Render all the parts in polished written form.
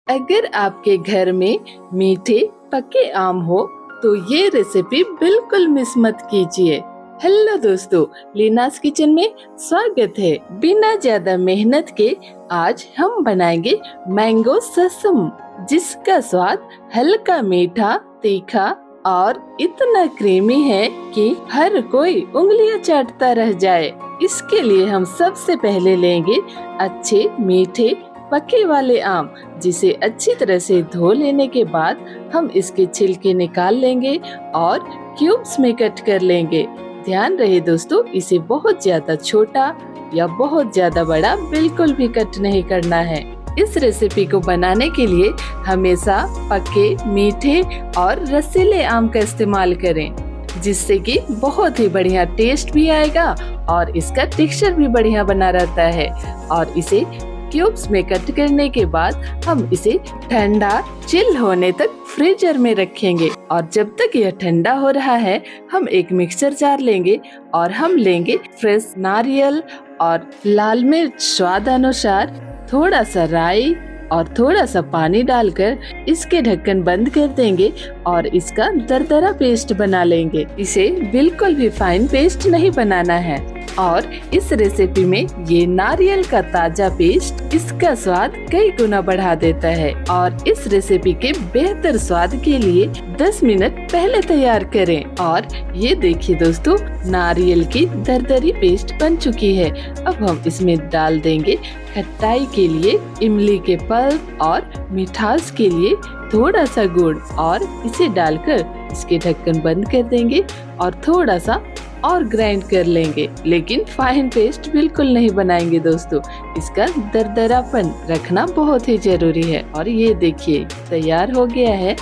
अगर आपके घर में मीठे पके आम हो तो ये रेसिपी बिल्कुल मिस मत कीजिए। हेलो दोस्तों, लीनास किचन में स्वागत है। बिना ज्यादा मेहनत के आज हम बनाएंगे मैंगो ससम, जिसका स्वाद हल्का मीठा, तीखा और इतना क्रीमी है कि हर कोई उंगलियां चाटता रह जाए। इसके लिए हम सबसे पहले लेंगे अच्छे मीठे पके वाले आम, जिसे अच्छी तरह से धो लेने के बाद हम इसके छिलके निकाल लेंगे और क्यूब्स में कट कर लेंगे। ध्यान रहे दोस्तों, इसे बहुत ज्यादा छोटा या बहुत ज्यादा बड़ा बिल्कुल भी कट नहीं करना है। इस रेसिपी को बनाने के लिए हमेशा पके, मीठे और रसीले आम का इस्तेमाल करें, जिससे कि बहुत ही बढ़िया टेस्ट भी आएगा और इसका टेक्सचर भी बढ़िया बना रहता है। और इसे क्यूब्स में कट करने के बाद हम इसे ठंडा चिल होने तक फ्रीजर में रखेंगे। और जब तक यह ठंडा हो रहा है, हम एक मिक्सर जार लेंगे और हम लेंगे फ्रेश नारियल और लाल मिर्च स्वाद अनुसार, थोड़ा सा राई और थोड़ा सा पानी डालकर इसके ढक्कन बंद कर देंगे और इसका दरदरा पेस्ट बना लेंगे। इसे बिल्कुल भी फाइन पेस्ट नहीं बनाना है। और इस रेसिपी में ये नारियल का ताजा पेस्ट इसका स्वाद कई गुना बढ़ा देता है। और इस रेसिपी के बेहतर स्वाद के लिए 10 मिनट पहले तैयार करें। और ये देखिए दोस्तों, नारियल की दरदरी पेस्ट बन चुकी है। अब हम इसमें डाल देंगे खट्टाई के लिए इमली के पल्प और मिठास के लिए थोड़ा सा गुड़, और इसे डालकर इसके ढक्कन बंद कर देंगे और थोड़ा सा और ग्राइंड कर लेंगे। लेकिन फाइन पेस्ट बिल्कुल नहीं बनाएंगे दोस्तों, इसका दरदरापन रखना बहुत ही जरूरी है। और ये देखिए तैयार हो गया है।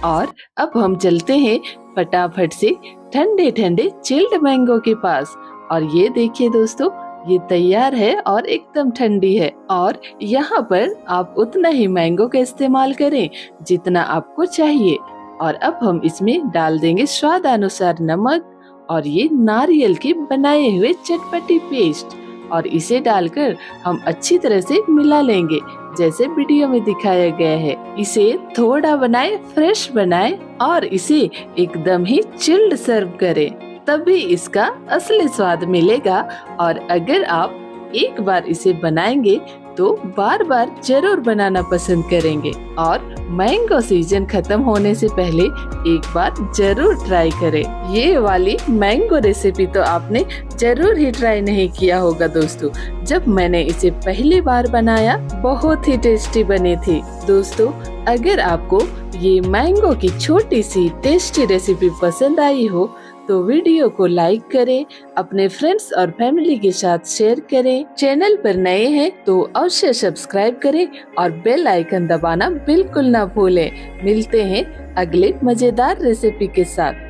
और अब हम चलते हैं फटाफट से ठंडे ठंडे चिल्ड मैंगो के पास। और ये देखिए दोस्तों, ये तैयार है और एकदम ठंडी है। और यहाँ पर आप उतना ही मैंगो का इस्तेमाल करें जितना आपको चाहिए। और अब हम इसमें डाल देंगे स्वाद अनुसार नमक और ये नारियल की बनाए हुए चटपटी पेस्ट, और इसे डालकर हम अच्छी तरह से मिला लेंगे जैसे वीडियो में दिखाया गया है। इसे थोड़ा बनाए, फ्रेश बनाए और इसे एकदम ही चिल्ड सर्व करें, तभी इसका असली स्वाद मिलेगा। और अगर आप एक बार इसे बनाएंगे तो बार बार जरूर बनाना पसंद करेंगे। और मैंगो सीजन खत्म होने से पहले एक बार जरूर ट्राई करें। ये वाली मैंगो रेसिपी तो आपने जरूर ही ट्राई नहीं किया होगा दोस्तों। जब मैंने इसे पहली बार बनाया, बहुत ही टेस्टी बनी थी दोस्तों। अगर आपको ये मैंगो की छोटी सी टेस्टी रेसिपी पसंद आई हो तो वीडियो को लाइक करें, अपने फ्रेंड्स और फैमिली के साथ शेयर करें। चैनल पर नए हैं तो अवश्य सब्सक्राइब करें और बेल आइकन दबाना बिल्कुल ना भूलें। मिलते हैं अगले मजेदार रेसिपी के साथ।